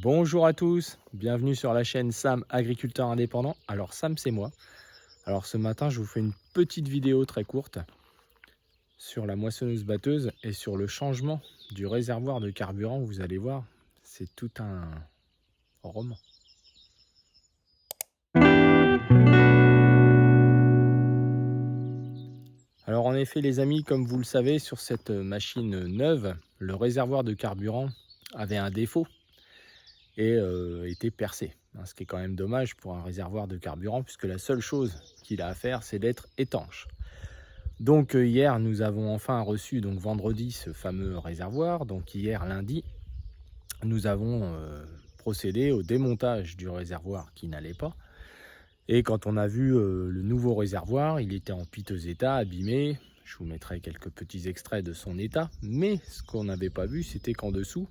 Bonjour à tous, bienvenue sur la chaîne Sam Agriculteur Indépendant. Alors Sam, c'est moi. Alors ce matin, je vous fais une petite vidéo très courte sur la moissonneuse batteuse et sur le changement du réservoir de carburant. Vous allez voir, c'est tout un roman. Alors en effet les amis, comme vous le savez, sur cette machine neuve, le réservoir de carburant avait un défaut et était percé. Ce qui est quand même dommage pour un réservoir de carburant, puisque la seule chose qu'il a à faire, c'est d'être étanche. Donc hier, nous avons enfin reçu, donc vendredi, ce fameux réservoir. Donc hier, lundi, nous avons procédé au démontage du réservoir qui n'allait pas. Et quand on a vu le nouveau réservoir, il était en piteux état, abîmé. Je vous mettrai quelques petits extraits de son état. Mais ce qu'on n'avait pas vu, c'était qu'en dessous,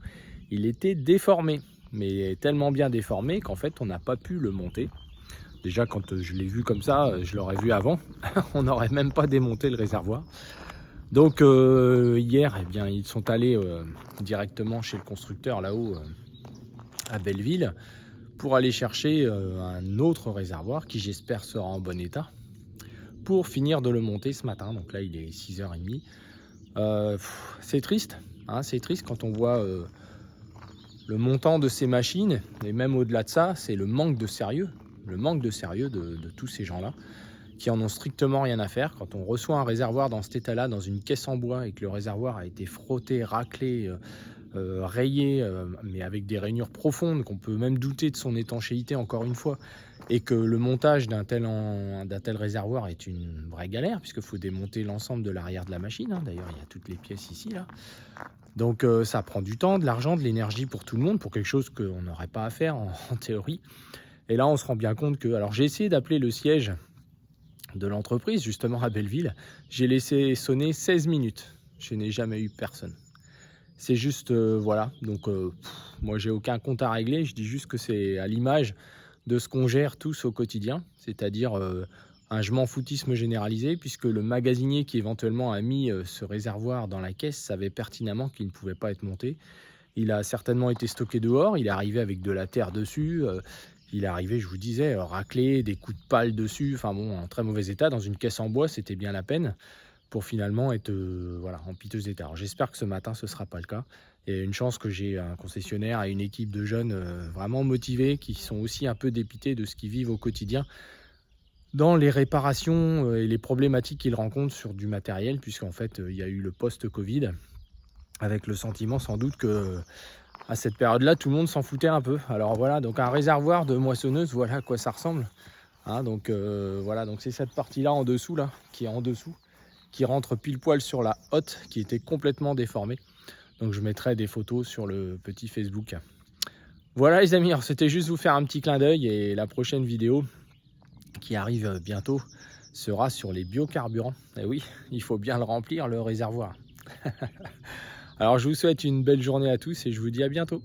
il était déformé. Mais tellement bien déformé qu'en fait, on n'a pas pu le monter. Déjà, quand je l'ai vu comme ça, je l'aurais vu avant. On n'aurait même pas démonté le réservoir. Donc hier, eh bien, ils sont allés directement chez le constructeur là-haut à Belleville pour aller chercher un autre réservoir qui, j'espère, sera en bon état pour finir de le monter ce matin. Donc là, il est 6h30. C'est triste, hein, c'est triste quand on voit le montant de ces machines, et même au-delà de ça, c'est le manque de sérieux. Le manque de sérieux de tous ces gens-là qui en ont strictement rien à faire. Quand on reçoit un réservoir dans cet état-là, dans une caisse en bois, et que le réservoir a été frotté, raclé, rayé, mais avec des rainures profondes, qu'on peut même douter de son étanchéité encore une fois, et que le montage d'un tel réservoir est une vraie galère, puisqu'il faut démonter l'ensemble de l'arrière de la machine, hein. D'ailleurs, il y a toutes les pièces ici, là. Donc ça prend du temps, de l'argent, de l'énergie pour tout le monde, pour quelque chose qu'on n'aurait pas à faire en théorie. Et là, on se rend bien compte que... Alors, j'ai essayé d'appeler le siège de l'entreprise, justement à Belleville. J'ai laissé sonner 16 minutes. Je n'ai jamais eu personne. C'est juste, voilà. Donc, moi, j'ai aucun compte à régler. Je dis juste que c'est à l'image de ce qu'on gère tous au quotidien, c'est-à-dire un je m'en foutisme généralisé, puisque le magasinier qui éventuellement a mis ce réservoir dans la caisse savait pertinemment qu'il ne pouvait pas être monté. Il a certainement été stocké dehors, il est arrivé avec de la terre dessus, il est arrivé, je vous disais, raclé, des coups de pelle dessus, enfin bon, en très mauvais état, dans une caisse en bois, c'était bien la peine, pour finalement être voilà, en piteux état. Alors j'espère que ce matin, ce ne sera pas le cas. Il y a une chance que j'ai un concessionnaire et une équipe de jeunes vraiment motivés, qui sont aussi un peu dépités de ce qu'ils vivent au quotidien, dans les réparations et les problématiques qu'ils rencontrent sur du matériel, puisqu'en fait, il y a eu le post-Covid, avec le sentiment sans doute que à cette période-là, tout le monde s'en foutait un peu. Alors voilà, donc un réservoir de moissonneuse, voilà à quoi ça ressemble. Hein, donc voilà, donc c'est cette partie-là en dessous, là, qui est en dessous, qui rentre pile poil sur la hotte, qui était complètement déformée. Donc je mettrai des photos sur le petit Facebook. Voilà les amis, alors c'était juste vous faire un petit clin d'œil, et la prochaine vidéo qui arrive bientôt sera sur les biocarburants. Et oui, il faut bien le remplir, le réservoir. Alors je vous souhaite une belle journée à tous et je vous dis à bientôt.